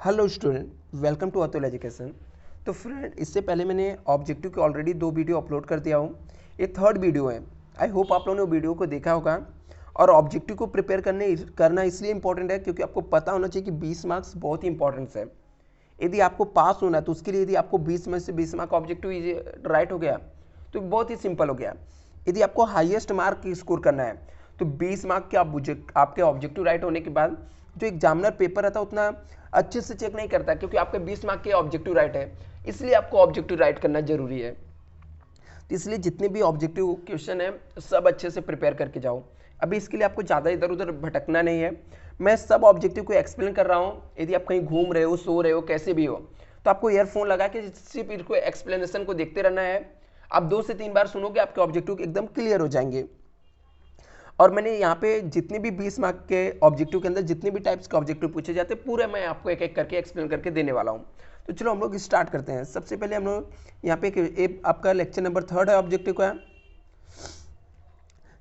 Hello student, welcome to Atul education. तो friend, इससे पहले मैंने ऑब्जेक्टिव के ऑलरेडी 2 वीडियो अपलोड कर दिया हूँ। ये थर्ड वीडियो है। आई होप आप लोगों ने वो वीडियो को देखा होगा। और ऑब्जेक्टिव को प्रिपेयर करना इसलिए इंपॉर्टेंट है क्योंकि आपको पता होना चाहिए कि 20 मार्क्स बहुत ही इंपॉर्टेंट है। यदि आपको पास होना है तो उसके लिए यदि आपको 20 में से 20 मार्क ऑब्जेक्टिव राइट हो गया तो बहुत ही सिंपल हो गया। यदि आपको हाईएस्ट मार्क स्कोर करना है तो 20 मार्क के आपके ऑब्जेक्टिव राइट होने के बाद जो एग्जामिनर पेपर रहता है उतना अच्छे से चेक नहीं करता, क्योंकि आपके 20 मार्क के ऑब्जेक्टिव राइट है, इसलिए आपको ऑब्जेक्टिव राइट करना जरूरी है। तो इसलिए जितने भी ऑब्जेक्टिव क्वेश्चन है सब अच्छे से प्रिपेयर करके जाओ। अभी इसके लिए आपको ज़्यादा इधर उधर भटकना नहीं है। मैं सब ऑब्जेक्टिव को एक्सप्लेन कर रहा हूँ। यदि आप कहीं घूम रहे हो, सो रहे हो, कैसे भी हो, तो आपको ईयरफोन लगा के सिर्फ इसको एक्सप्लेनेशन को देखते रहना है। आप 2 से 3 बार सुनोगे, आपके ऑब्जेक्टिव एकदम क्लियर हो जाएंगे। और मैंने यहाँ पे जितने भी 20 मार्क के ऑब्जेक्टिव के अंदर जितने भी टाइप्स के ऑब्जेक्टिव पूछे जाते हैं पूरे मैं आपको एक एक करके एक्सप्लेन करके देने वाला हूँ। तो चलो हम लोग स्टार्ट करते हैं। सबसे पहले हम लोग यहाँ पे आपका लेक्चर नंबर 3 है ऑब्जेक्टिव का।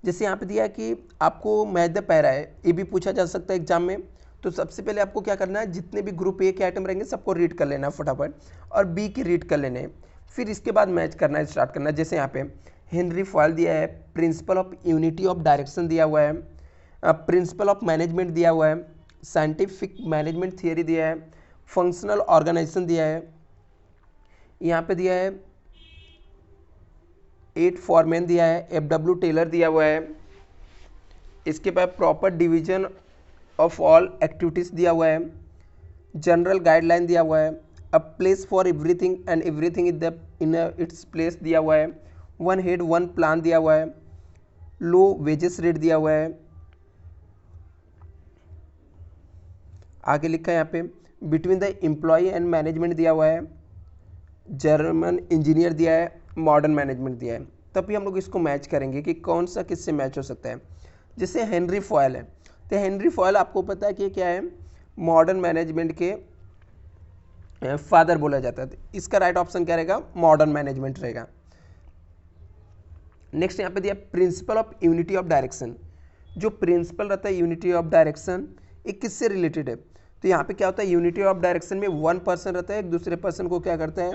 जैसे यहाँ पे दिया है कि आपको मैच द पैरा है, ये भी पूछा जा सकता है एग्जाम में। तो सबसे पहले आपको क्या करना है, जितने भी ग्रुप ए के आइटम रहेंगे सबको रीड कर लेना है फटाफट, और बी की रीड कर लेने। फिर इसके बाद मैच करना है, स्टार्ट करना है। जैसे यहाँ पे हेनरी फॉयल दिया है, principle of unity of direction दिया हुआ है, प्रिंसिपल ऑफ मैनेजमेंट दिया हुआ है, साइंटिफिक मैनेजमेंट थियरी दिया है, फंक्शनल ऑर्गेनाइजेशन दिया है, यहाँ पे दिया है 8 फॉरमैन दिया है, एफ.डब्ल्यू. टेलर दिया हुआ है। इसके बाद proper division of all activities दिया हुआ है, जनरल गाइडलाइन दिया हुआ है, a place for everything and everything in its place दिया हुआ है, वन हेड वन प्लान दिया हुआ है, लो वेजेस रेट दिया हुआ है। आगे लिखा है यहाँ पे between the employ and management दिया हुआ है, जर्मन इंजीनियर दिया है, मॉडर्न मैनेजमेंट दिया है। तभी हम लोग इसको मैच करेंगे कि कौन सा किससे मैच हो सकता है। जैसे हेनरी फॉयल है, तो हेनरी फॉयल आपको पता है कि क्या है, मॉडर्न मैनेजमेंट के फादर बोला जाता है। तो इसका राइट ऑप्शन क्या रहेगा, मॉडर्न मैनेजमेंट रहेगा। नेक्स्ट यहाँ पे दिया principle of unity of direction. जो प्रिंसिपल रहता है यूनिटी ऑफ डायरेक्शन, ये किससे रिलेटेड है। तो यहाँ पे क्या होता है, यूनिटी ऑफ डायरेक्शन में 1 पर्सन रहता है, एक दूसरे पर्सन को क्या करता है,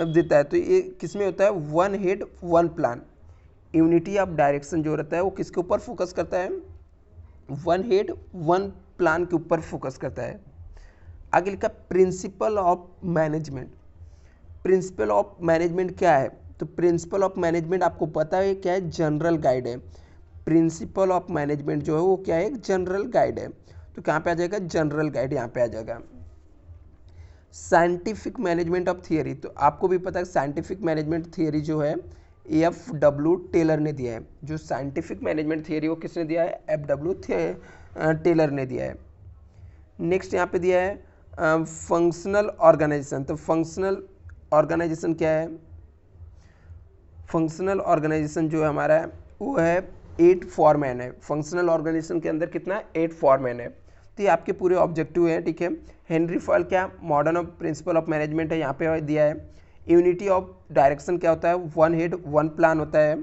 देता है। तो ये किस में होता है, one head one plan. Unity of direction जो रहता है वो किसके ऊपर फोकस करता है, वन हेड वन प्लान के ऊपर फोकस करता है। आगे लिखा principle of management. Principle of management क्या है, तो प्रिंसिपल ऑफ मैनेजमेंट आपको पता है क्या है, जनरल गाइड है। प्रिंसिपल ऑफ मैनेजमेंट जो है वो क्या है, एक जनरल गाइड है। तो कहाँ पे आ जाएगा, जनरल गाइड यहाँ पे आ जाएगा। साइंटिफिक मैनेजमेंट ऑफ थियरी, तो आपको भी पता है साइंटिफिक मैनेजमेंट थियरी जो है एफ.डब्ल्यू. टेलर ने दिया है। जो साइंटिफिक मैनेजमेंट थियरी वो किसने दिया है, एफ.डब्ल्यू. टेलर ने दिया है। नेक्स्ट यहाँ पे दिया है फंक्शनल ऑर्गेनाइजेशन। तो फंक्शनल ऑर्गेनाइजेशन क्या है, फंक्शनल ऑर्गेनाइजेशन जो है हमारा है वो है 8 फॉरमैन है। फंक्शनल ऑर्गेनाइजेशन के अंदर कितना है, 8 फॉरमैन है। तो ये आपके पूरे ऑब्जेक्टिव हैं, ठीक है। हेनरी फॉयल क्या, modern of principle of management है, यहाँ पे दिया है। यूनिटी ऑफ डायरेक्शन क्या होता है, वन हेड वन प्लान होता है।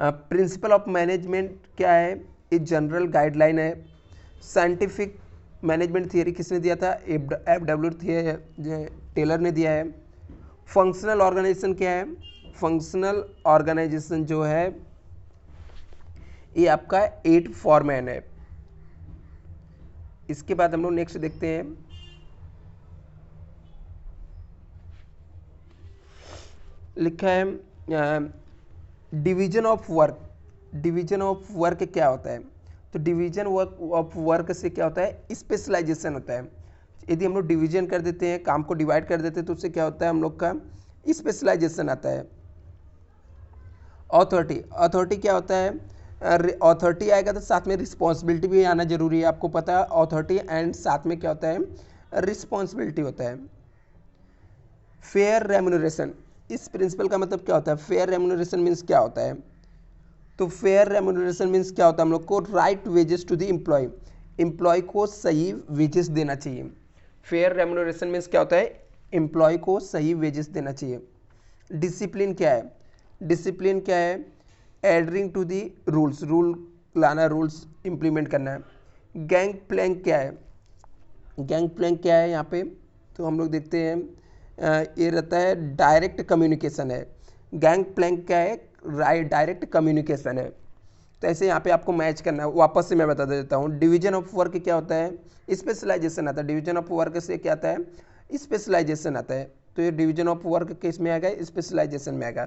प्रिंसिपल ऑफ मैनेजमेंट क्या है, ये जनरल गाइडलाइन है। साइंटिफिक मैनेजमेंट थियरी किसने दिया था, एफ.डब्ल्यू. टेलर ने दिया है। फंक्शनल ऑर्गेनाइजेशन क्या है, फंक्शनल ऑर्गेनाइजेशन जो है ये आपका 8 फॉरमैन है। इसके बाद हम लोग नेक्स्ट देखते हैं, लिखा है division of work. Division of work क्या होता है, तो डिवीजन ऑफ वर्क से क्या होता है, स्पेशलाइजेशन होता है। यदि हम लोग डिवीजन कर देते हैं, काम को डिवाइड कर देते हैं, तो उससे क्या होता है, हम लोग का स्पेशलाइजेशन आता है। अथॉरिटी, अथॉरिटी क्या होता है, अथॉरिटी आएगा तो साथ में रिस्पॉन्सिबिलिटी भी आना जरूरी है। आपको पता है अथॉरिटी एंड साथ में क्या होता है, रिस्पॉन्सिबिलिटी होता है। फेयर रेम्यूनरेशन, इस प्रिंसिपल का मतलब क्या होता है, फेयर रेम्यूनरेशन मीन्स क्या होता है, तो फेयर रेम्यूनरेशन मीन्स क्या होता है, हम लोग को right wages to the employ, employ को सही वेजेस देना चाहिए। फेयर रेम्यूनरेशन मीन्स क्या होता है, एम्प्लॉय को सही वेजेस देना चाहिए। डिसिप्लिन क्या है, डिसिप्लिन क्या है, एडरिंग टू दी रूल्स, रूल लाना, रूल्स इंप्लीमेंट करना है। गैंग प्लैंक क्या है, गैंग प्लैंक क्या है यहाँ पे, तो हम लोग देखते हैं ये रहता है डायरेक्ट कम्युनिकेशन है। गैंग प्लैंक क्या है, डायरेक्ट कम्युनिकेशन है। तो ऐसे यहाँ पे आपको मैच करना है। वापस से मैं बता देता हूँ, डिवीजन ऑफ वर्क क्या होता है, स्पेशलाइजेशन आता है। डिवीजन ऑफ वर्क से क्या आता है, स्पेशलाइजेशन आता है। तो ये डिवीजन ऑफ वर्क किस में आएगा, स्पेशलाइजेशन में आएगा।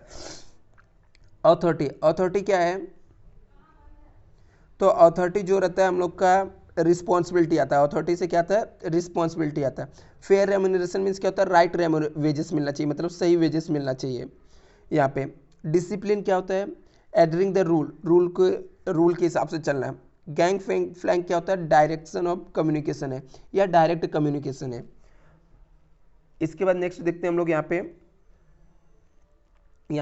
अथॉरिटी, अथॉरिटी क्या है, तो अथॉरिटी जो रहता है हम लोग का रिस्पॉन्सिबिलिटी आता है। अथॉरिटी से क्या आता है, रिस्पॉन्सिबिलिटी आता है। फेयर रेम्यूनरेशन मीन्स क्या होता है, राइट वेजेस मिलना चाहिए, मतलब सही वेजेस मिलना चाहिए। यहाँ पे डिसिप्लिन क्या होता है, एडरिंग द रूल के हिसाब से चलना है। गैंग फ्लैंक क्या होता है, डायरेक्शन ऑफ कम्युनिकेशन है या डायरेक्ट कम्युनिकेशन है। इसके बाद नेक्स्ट देखते हैं हम लोग यहाँ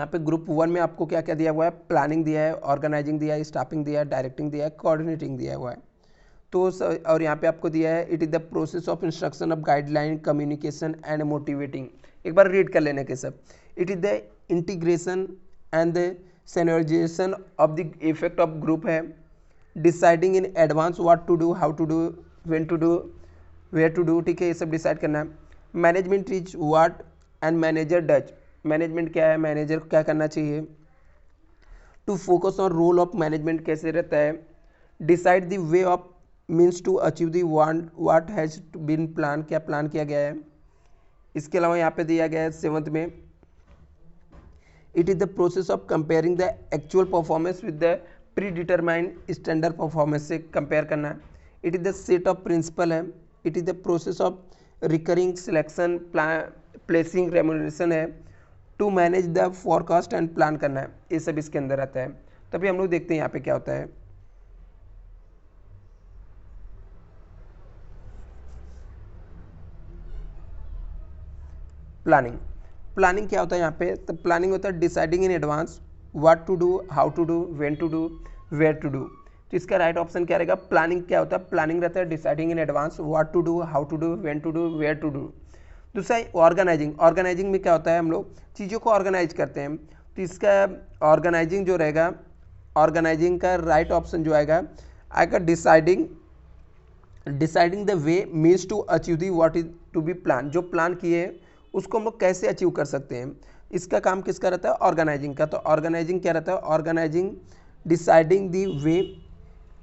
पे ग्रुप 1 में आपको क्या क्या दिया हुआ है, प्लानिंग दिया है, ऑर्गेनाइजिंग दिया है, स्टाफिंग दिया है, डायरेक्टिंग दिया है, कोऑर्डिनेटिंग दिया हुआ है। तो और यहाँ पे आपको दिया है it is the process of instruction of guideline communication and motivating. एक बार रीड कर लेने के सब। It is the integration and the synergization of the effect of group है। Deciding in advance what to do, how to do, when to do, where to do, ठीक है, ये सब डिसाइड करना है। Management is what and manager does, management क्या है, manager को क्या करना चाहिए। To focus on role of management कैसे रहता है। Decide the way of means to achieve the what has been plan, क्या प्लान किया गया है। इसके अलावा यहाँ पे दिया गया है 7th में, it is the process of comparing the actual performance with the predetermined standard performance से कंपेयर करना है। It is the set of principle है। It is the process of recurring selection, placing, remuneration है। To manage the forecast and plan करना है, ये सब इसके अंदर आता है। तभी हम लोग देखते हैं यहाँ पे क्या होता है। प्लानिंग, प्लानिंग क्या होता है यहाँ पे, तो प्लानिंग होता है deciding in advance what to do, how to do, when to do, where to do. तो इसका राइट ऑप्शन क्या रहेगा, प्लानिंग क्या होता है, प्लानिंग रहता है deciding in advance what to do, how to do, when to do, where to do. दूसरा ऑर्गेनाइजिंग, ऑर्गेनाइजिंग में क्या होता है, हम लोग चीज़ों को ऑर्गेनाइज करते हैं। तो इसका ऑर्गेनाइजिंग जो रहेगा, ऑर्गेनाइजिंग का राइट ऑप्शन जो आएगा deciding, deciding the way means to achieve the what is to be plan, जो प्लान किए उसको हम लोग कैसे अचीव कर सकते हैं। इसका काम किसका रहता है, ऑर्गेनाइजिंग का। तो ऑर्गेनाइजिंग क्या रहता है, organising deciding the way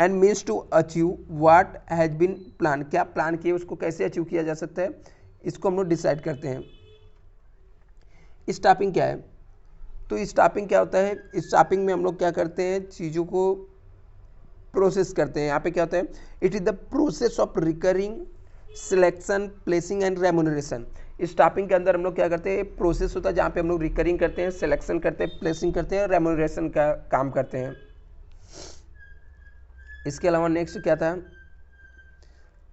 and means to achieve what has been plan, क्या प्लान किए उसको कैसे अचीव किया जा सकता है, इसको हम लोग डिसाइड करते हैं। स्टाफिंग क्या है, तो स्टाफिंग क्या होता है, स्टाफिंग में हम लोग क्या करते हैं, चीज़ों को प्रोसेस करते हैं। यहाँ पे क्या होता है, it is the process of recurring selection, placing and remuneration. Staffing के अंदर हम लोग क्या करते हैं, प्रोसेस होता है जहाँ पे हम लोग रिकरिंग करते हैं, सिलेक्शन करते हैं, प्लेसिंग करते हैं, रेम्यूनरेशन का काम करते हैं। इसके अलावा नेक्स्ट क्या था,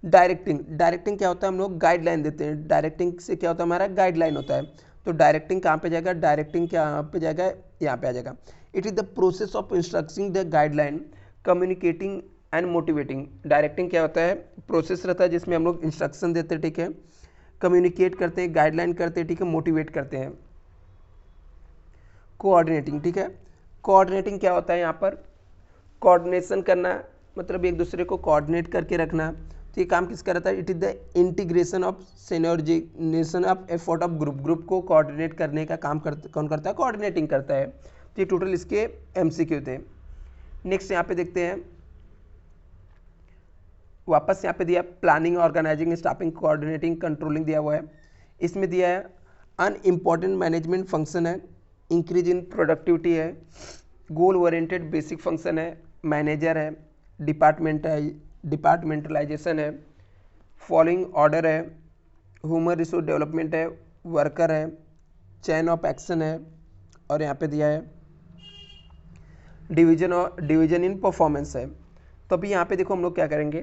डायरेक्टिंग। डायरेक्टिंग क्या होता है, हम लोग गाइडलाइन देते हैं। डायरेक्टिंग से क्या होता है, हमारा गाइडलाइन होता है। तो डायरेक्टिंग कहाँ पे जाएगा, डायरेक्टिंग कहाँ पे जाएगा, यहाँ पे आ जाएगा। It is the process of instructing the guideline, communicating and motivating. Directing क्या होता है, प्रोसेस रहता है जिसमें हम लोग इंस्ट्रक्शन देते हैं, ठीक है, कम्युनिकेट करते हैं, गाइडलाइन करते हैं, ठीक है, मोटिवेट करते हैं। कोऑर्डिनेटिंग, ठीक है, कोऑर्डिनेटिंग क्या होता है, यहाँ पर कोऑर्डिनेशन करना, मतलब एक दूसरे को कोऑर्डिनेट करके रखना। तो ये काम किसका रहता है, it is the integration of synergization of effort of group को कोऑर्डिनेट करने का काम कौन करता है, कोऑर्डिनेटिंग करता है। तो ये टोटल इसके MCQ थे। नेक्स्ट यहाँ पे देखते हैं, वापस यहाँ पे दिया planning, organising, staffing, coordinating, controlling दिया हुआ है। इसमें दिया है अनइम्पॉर्टेंट मैनेजमेंट फंक्शन है, इंक्रीज इन प्रोडक्टिविटी है, गोल ओरिएंटेड बेसिक फंक्शन है, मैनेजर है, डिपार्टमेंटलाइजेशन है, फॉलोइंग ऑर्डर है, ह्यूमन रिसोर्स डेवलपमेंट है, वर्कर है, चेन ऑफ एक्शन है, और यहाँ पे दिया है डिवीजन इन परफॉर्मेंस है। तो अभी यहाँ पे देखो हम लोग क्या करेंगे,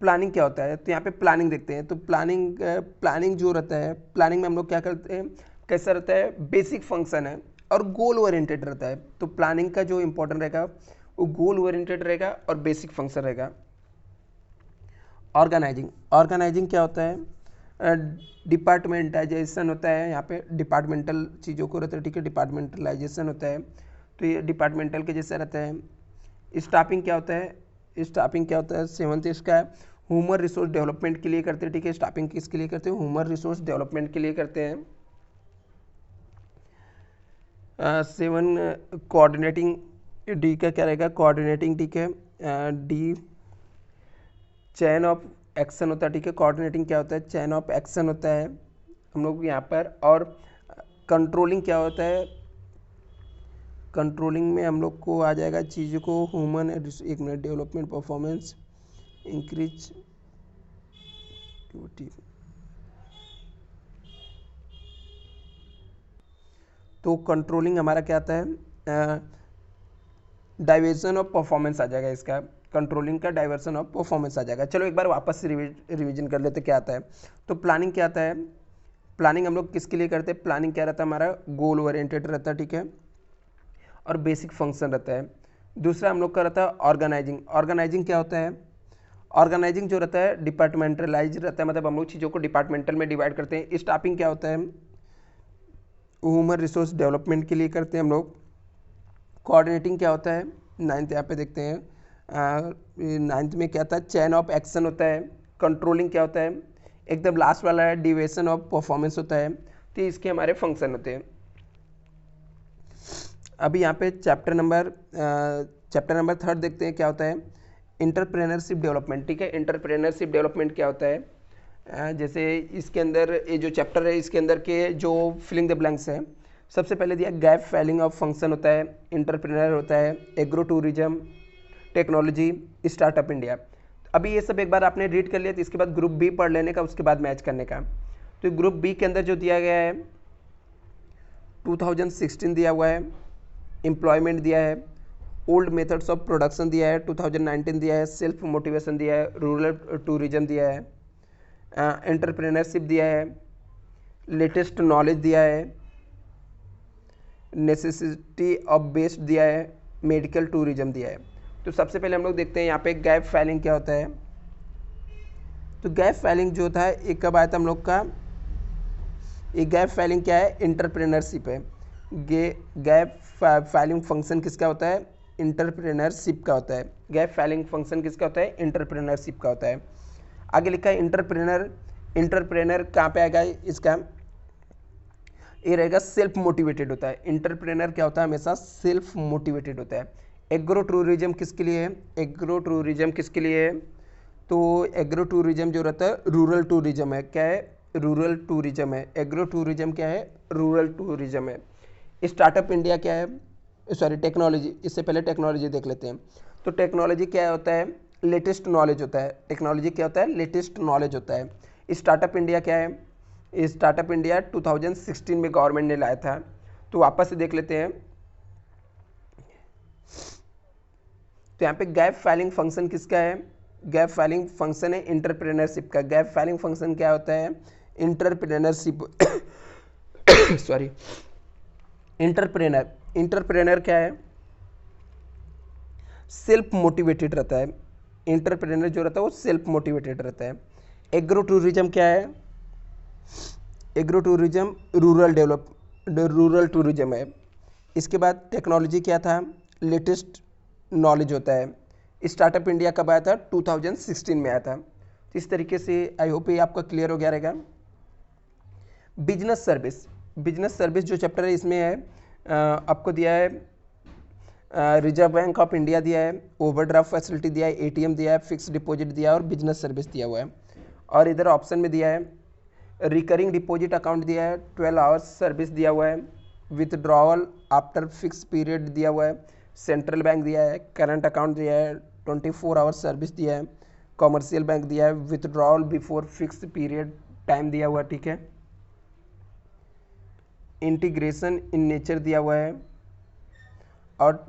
प्लानिंग क्या होता है, तो यहाँ पे प्लानिंग देखते हैं। तो प्लानिंग जो रहता है, प्लानिंग में हम लोग क्या करते हैं, कैसा रहता है, बेसिक फंक्शन है और गोल ओरिएंटेड रहता है। तो प्लानिंग का जो इंपॉर्टेंट रहेगा वो गोल ओरिएंटेड रहेगा और बेसिक फंक्शन रहेगा। ऑर्गेनाइजिंग, ऑर्गेनाइजिंग क्या होता है, डिपार्टमेंटाइजेशन होता है, यहाँ पे डिपार्टमेंटल चीज़ों को रहता है, ठीक है, डिपार्टमेंटलाइजेशन होता है। तो ये डिपार्टमेंटल के जैसा रहता है। स्टाफिंग क्या होता है, स्टाफिंग क्या होता है, 7th इसका ह्यूमन रिसोर्स डेवलपमेंट के लिए करते हैं, ठीक है। स्टाफिंग किसके लिए करते हैं? ह्यूमन रिसोर्स डेवलपमेंट के लिए करते हैं। 7 कोऑर्डिनेटिंग, डी का क्या रहेगा? कोऑर्डिनेटिंग, ठीक है। डी चैन ऑफ एक्शन होता है, ठीक है। कोऑर्डिनेटिंग क्या होता है? चैन ऑफ एक्शन होता है हम लोग यहाँ पर। और कंट्रोलिंग क्या होता है? कंट्रोलिंग में हम लोग को आ जाएगा चीज़ों को ह्यूमन, एक मिनट, डेवलपमेंट परफॉर्मेंस इंक्रीज, तो कंट्रोलिंग हमारा क्या आता है? डाइवर्जन ऑफ परफॉर्मेंस आ जाएगा इसका। कंट्रोलिंग का डाइवर्सन ऑफ परफॉर्मेंस आ जाएगा। चलो एक बार वापस से रिवीजन कर लेते क्या आता है। तो प्लानिंग क्या आता है? प्लानिंग हम लोग किसके लिए करते हैं? प्लानिंग क्या रहता है हमारा? गोल ओरिएंटेड रहता है, ठीक है, और बेसिक फंक्शन रहता है। दूसरा हम लोग का रहता है ऑर्गेनाइजिंग। ऑर्गेनाइजिंग क्या होता है? ऑर्गेनाइजिंग जो रहता है डिपार्टमेंटलाइज रहता है, मतलब हम लोग चीज़ों को डिपार्टमेंटल में डिवाइड करते हैं। स्टाफिंग क्या होता है? ह्यूमन रिसोर्स डेवलपमेंट के लिए करते हैं हम लोग। कोऑर्डिनेटिंग क्या होता है? 9th यहाँ पे देखते हैं। 9th में क्या था? चैन ऑफ एक्शन होता है। कंट्रोलिंग क्या होता है? एकदम लास्ट वाला है डिविएशन ऑफ परफॉर्मेंस होता है। तो इसके हमारे फंक्शन होते हैं। अभी यहाँ पे चैप्टर नंबर 3 देखते हैं क्या होता है। इंटरप्रेनरशिप डेवलपमेंट, ठीक है। इंटरप्रेनरशिप डेवलपमेंट क्या होता है? जैसे इसके अंदर ये जो चैप्टर है इसके अंदर के जो फिलिंग द ब्लैंक्स है, सबसे पहले दिया गैप फाइलिंग ऑफ फंक्शन होता है, इंटरप्रेनर होता है, agro tourism, technology, startup India. अभी ये सब एक बार आपने रीड कर लिया तो इसके बाद ग्रुप बी पढ़ लेने का, उसके बाद मैच करने का। तो ग्रुप बी के अंदर जो दिया गया है 2016 दिया हुआ है, एम्प्लॉयमेंट दिया है, ओल्ड मेथड्स ऑफ प्रोडक्शन दिया है, 2019 दिया है, सेल्फ मोटिवेशन दिया है, रूरल टूरिज्म दिया है, एंटरप्रेन्योरशिप दिया है, लेटेस्ट नॉलेज दिया है, नेसेसिटी ऑफ बेस्ड दिया है, मेडिकल टूरिज्म दिया है। तो सबसे पहले हम लोग देखते हैं यहाँ पे गैप फाइलिंग क्या होता है। तो गैप फाइलिंग जो था एक कब आया था हम लोग का? ये गैप फाइलिंग क्या है? इंटरप्रेनरशिप है। गैप फाइलिंग फंक्शन किसका होता है? इंटरप्रेनरशिप का होता है। गैप फाइलिंग फंक्शन किसका होता है? इंटरप्रेनरशिप का होता है। आगे लिखा है इंटरप्रेनर। इंटरप्रेनर कहाँ पे आएगा इसका? ये रहेगा सेल्फ मोटिवेटेड होता है। इंटरप्रेनर क्या होता है? हमेशा सेल्फ मोटिवेटेड होता है। एग्रो टूरिज्म किसके लिए है? एग्रो टूरिज्म किसके लिए है? तो एग्रो टूरिज्म जो रहता है रूरल टूरिज्म है। क्या है? रूरल टूरिज्म है। एग्रो टूरिज्म क्या है? रूरल टूरिज्म है। स्टार्टअप इंडिया क्या है? Sorry, technology. इससे पहले टेक्नोलॉजी देख लेते हैं। तो टेक्नोलॉजी क्या होता है? लेटेस्ट नॉलेज होता है। टेक्नोलॉजी क्या होता है? लेटेस्ट नॉलेज होता है। स्टार्टअप इंडिया क्या है? स्टार्टअप इंडिया 2016 में गवर्नमेंट ने लाया था। तो वापस से देख लेते हैं। तो यहाँ पे गैप फाइलिंग फंक्शन किसका है? गैप फाइलिंग फंक्शन है इंटरप्रेनरशिप का। गैप फाइलिंग फंक्शन क्या होता है? इंटरप्रेनरशिप सॉरी, इंटरप्रेनर क्या है? सेल्फ मोटिवेटेड रहता है। इंटरप्रेनर जो रहता है वो सेल्फ मोटिवेटेड रहता है। एग्रो टूरिज्म क्या है? एग्रो टूरिज्म रूरल टूरिज्म है। इसके बाद टेक्नोलॉजी क्या था? लेटेस्ट नॉलेज होता है। स्टार्टअप इंडिया कब आया था? 2016 में आया था। तो इस तरीके से आई होप ये आपका क्लियर हो गया रहेगा। बिजनेस सर्विस, बिजनेस सर्विस जो चैप्टर है इसमें है आपको दिया है रिजर्व बैंक ऑफ इंडिया दिया है, ओवरड्राफ्ट फैसिलिटी दिया है, एटीएम दिया है, फिक्स डिपॉजिट दिया है और बिजनेस सर्विस दिया हुआ है। और इधर ऑप्शन में दिया है रिकरिंग डिपॉजिट अकाउंट दिया है, 12 आवर्स सर्विस दिया हुआ है, विथड्रॉवल आफ्टर फिक्स पीरियड दिया हुआ है, सेंट्रल बैंक दिया है, करंट अकाउंट दिया है, 24 आवर्स सर्विस दिया है, कॉमर्शियल बैंक दिया है, withdrawal before fix period time दिया हुआ है, ठीक है, इंटीग्रेशन इन नेचर दिया हुआ है और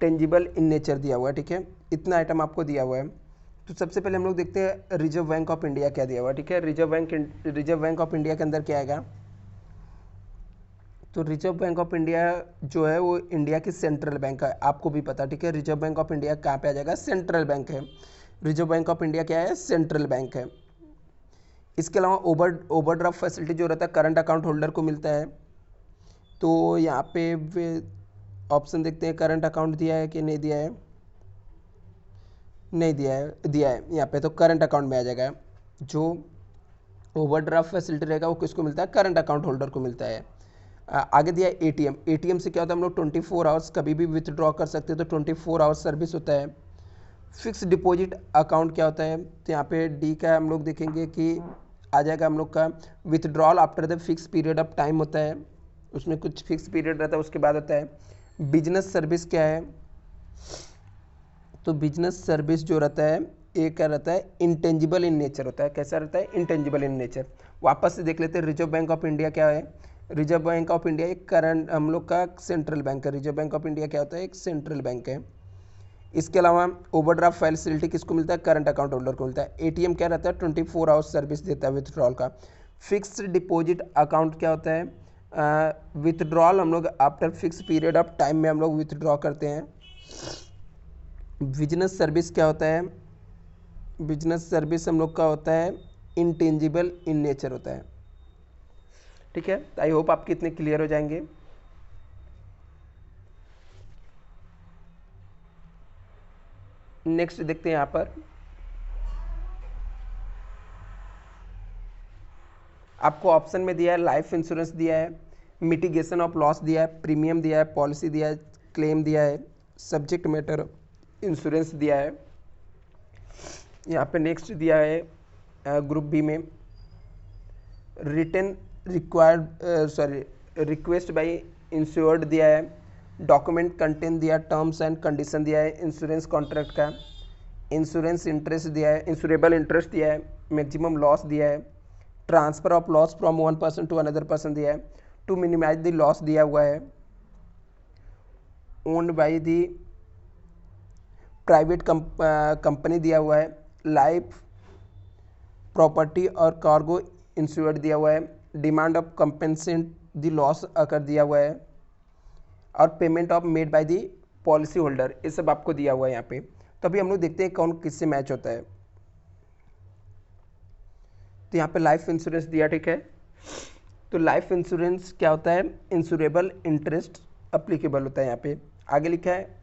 टेंजिबल इन नेचर दिया हुआ है, ठीक है। इतना आइटम आपको दिया हुआ है। तो सबसे पहले हम लोग देखते हैं रिजर्व बैंक ऑफ इंडिया क्या दिया हुआ है, ठीक है। रिजर्व बैंक ऑफ इंडिया के अंदर क्या आएगा? तो रिजर्व बैंक ऑफ इंडिया जो है वो इंडिया की सेंट्रल बैंक है, आपको भी पता, ठीक है। रिजर्व बैंक ऑफ इंडिया कहाँ पे आ जाएगा? सेंट्रल बैंक है। रिजर्व बैंक ऑफ इंडिया क्या है? सेंट्रल बैंक है। इसके अलावा ओवरड्राफ्ट फैसिलिटी जो रहता है करंट अकाउंट होल्डर को मिलता है। तो यहाँ पे ऑप्शन देखते हैं करंट अकाउंट दिया है कि नहीं दिया है। नहीं दिया है यहाँ पे, तो करंट अकाउंट में आ जाएगा। जो ओवरड्राफ्ट फैसिलिटी रहेगा वो किसको मिलता है, करंट अकाउंट होल्डर को मिलता है। आगे दिया है एटीएम। एटीएम से क्या होता है, हम लोग 24 आवर्स कभी भी विथड्रॉ कर सकते हैं, तो 24 आवर्स सर्विस होता है। फिक्स डिपॉजिट अकाउंट क्या होता है, तो यहाँ पे डी का हम लोग देखेंगे कि आ जाएगा हम लोग का withdrawal after the fix period of time होता है, उसमें कुछ फिक्स पीरियड रहता है उसके बाद होता है। बिजनेस सर्विस क्या है, तो बिजनेस सर्विस जो रहता है ये क्या रहता है, इंटेंजिबल इन नेचर होता है। कैसा रहता है, इंटेंजिबल इन नेचर। वापस से देख लेते हैं, रिजर्व बैंक ऑफ इंडिया क्या है, रिजर्व बैंक ऑफ इंडिया एक करंट हम लोग का सेंट्रल बैंक है। रिजर्व बैंक ऑफ इंडिया क्या होता है, एक सेंट्रल बैंक है। इसके अलावा ओवरड्राफ्ट फैसिलिटी किसको मिलता है, करंट अकाउंट होल्डर को मिलता है। एटीएम क्या रहता है, 24 आवर्स सर्विस देता है विथड्रॉल का। फिक्स्ड डिपॉजिट अकाउंट क्या होता है, विथड्रॉल हम लोग after fix period of time में हम लोग विथड्रॉ करते हैं। बिजनेस सर्विस क्या होता है, बिजनेस सर्विस हम लोग का होता है इंटेंजिबल इन नेचर होता है। ठीक है, आई होप आपके इतने क्लियर हो जाएंगे। नेक्स्ट देखते हैं यहाँ पर आपको ऑप्शन में दिया है लाइफ इंश्योरेंस दिया है, मिटिगेशन ऑफ लॉस दिया है, प्रीमियम दिया है, पॉलिसी दिया है, क्लेम दिया है, सब्जेक्ट मैटर इंश्योरेंस दिया है। यहाँ पे नेक्स्ट दिया है ग्रुप बी में रिटन रिक्वेस्ट बाय इंश्योर्ड दिया है, डॉक्यूमेंट कंटेंट दिया, टर्म्स एंड कंडीशन दिया है इंश्योरेंस कॉन्ट्रैक्ट का, इंश्योरेंस इंटरेस्ट दिया है, इंश्योरेबल इंटरेस्ट दिया है, मैक्सिमम लॉस दिया है, transfer of loss from one person to another person दिया है, टू मिनिमाइज द लॉस दिया हुआ है, owned by the private company दिया हुआ है, लाइफ प्रॉपर्टी और कार्गो इंश्योर्ड दिया हुआ है, demand of compensate the loss occur दिया हुआ है, और payment of made by the policy holder, ये सब आपको दिया हुआ है यहाँ पे। तो अभी हम लोग देखते हैं कौन किससे मैच होता है। तो यहाँ पे लाइफ इंश्योरेंस दिया, ठीक है। तो लाइफ इंश्योरेंस क्या होता है, इंश्योरेबल इंटरेस्ट अप्लीकेबल होता है यहाँ पे। आगे लिखा है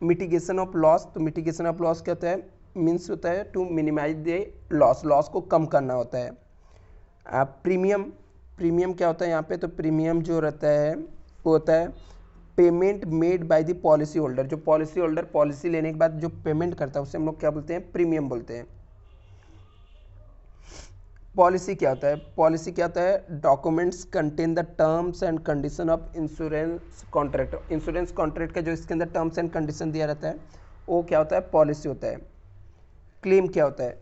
मिटिगेशन ऑफ लॉस, तो मिटिगेशन ऑफ लॉस क्या होता है, मीन्स होता है to minimise the loss, loss को कम करना होता है। प्रीमियम, प्रीमियम क्या होता है यहाँ पे, तो प्रीमियम जो रहता है वो होता है payment made by the policy holder, जो पॉलिसी होल्डर पॉलिसी लेने के बाद जो पेमेंट करता है उसे हम लोग क्या बोलते हैं, प्रीमियम बोलते हैं। पॉलिसी क्या होता है, पॉलिसी क्या होता है, documents contain the terms and condition of insurance contract, insurance contract का जो इसके अंदर टर्म्स एंड कंडीशन दिया रहता है वो क्या होता है, पॉलिसी होता है। क्लेम क्या होता है,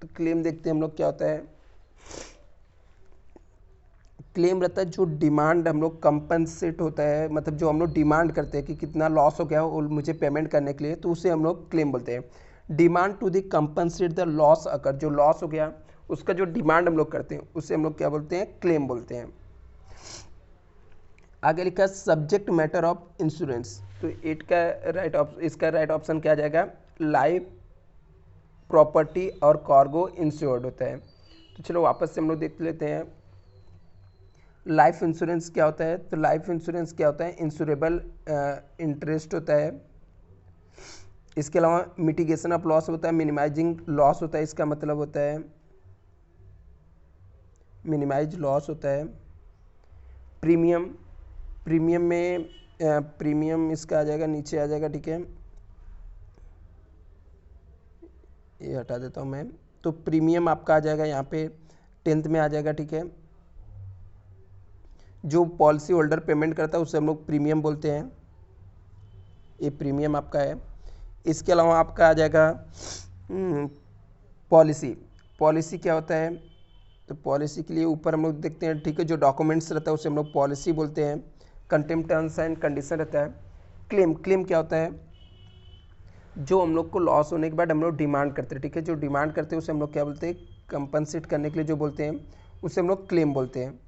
तो क्लेम देखते हैं हम लोग क्या होता है। क्लेम रहता है जो डिमांड हम लोग कंपनसेट होता है, मतलब जो हम लोग डिमांड करते हैं कि कितना लॉस हो गया हो मुझे पेमेंट करने के लिए, तो उसे हम लोग क्लेम बोलते हैं। Demand to the compensate the loss occur, जो लॉस हो गया उसका जो डिमांड हम लोग करते हैं उसे हम लोग क्या बोलते हैं, क्लेम बोलते हैं। आगे लिखा है सब्जेक्ट मैटर ऑफ इंश्योरेंस, तो इसका राइट ऑप्शन क्या आ जाएगा, लाइफ प्रॉपर्टी और कार्गो इंश्योर्ड होता है। तो चलो वापस से हम लोग देख लेते हैं लाइफ इंश्योरेंस क्या होता है। तो लाइफ इंश्योरेंस क्या होता है, इंश्योरेबल इंटरेस्ट होता है। इसके अलावा मिटिगेशन ऑफ लॉस होता है, मिनिमाइजिंग लॉस होता है, इसका मतलब होता है मिनिमाइज लॉस होता है। प्रीमियम, प्रीमियम में प्रीमियम इसका आ जाएगा, नीचे आ जाएगा, ठीक है, ये हटा देता हूँ मैं। तो प्रीमियम आपका आ जाएगा यहाँ पे 10th में आ जाएगा, ठीक है। जो पॉलिसी होल्डर पेमेंट करता है उसे हम लोग प्रीमियम बोलते हैं, ये प्रीमियम आपका है। इसके अलावा आपका आ जाएगा पॉलिसी, पॉलिसी क्या होता है, तो पॉलिसी के लिए ऊपर हम लोग देखते हैं, ठीक है, जो डॉक्यूमेंट्स रहता है उसे हम लोग पॉलिसी बोलते हैं। कंटेम्प्ट टर्म्स एंड कंडीशन रहता है। क्लेम, क्लेम क्या होता है, जो हम लोग को लॉस होने के बाद हम लोग डिमांड करते हैं, ठीक है, जो डिमांड करते हैं उसे हम लोग क्या बोलते हैं, कंपनसेट करने के लिए जो बोलते हैं उसे हम लोग क्लेम बोलते हैं।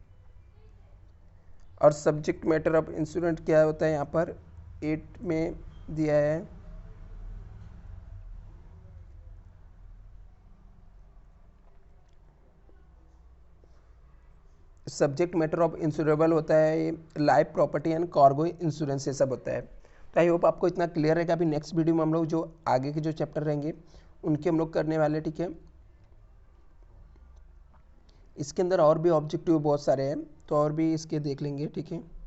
और सब्जेक्ट मैटर ऑफ इंश्योरेंस क्या होता है, यहाँ पर 8 में दिया है, सब्जेक्ट मैटर ऑफ इंश्योरेबल होता है, life property and cargo insurance, ये सब होता है। तो आई होप आपको इतना क्लियर रहेगा। अभी नेक्स्ट वीडियो में हम लोग जो आगे के जो चैप्टर रहेंगे उनके हम लोग करने वाले, ठीक है। इसके अंदर और भी ऑब्जेक्टिव बहुत सारे हैं, तो और भी इसके देख लेंगे, ठीक है।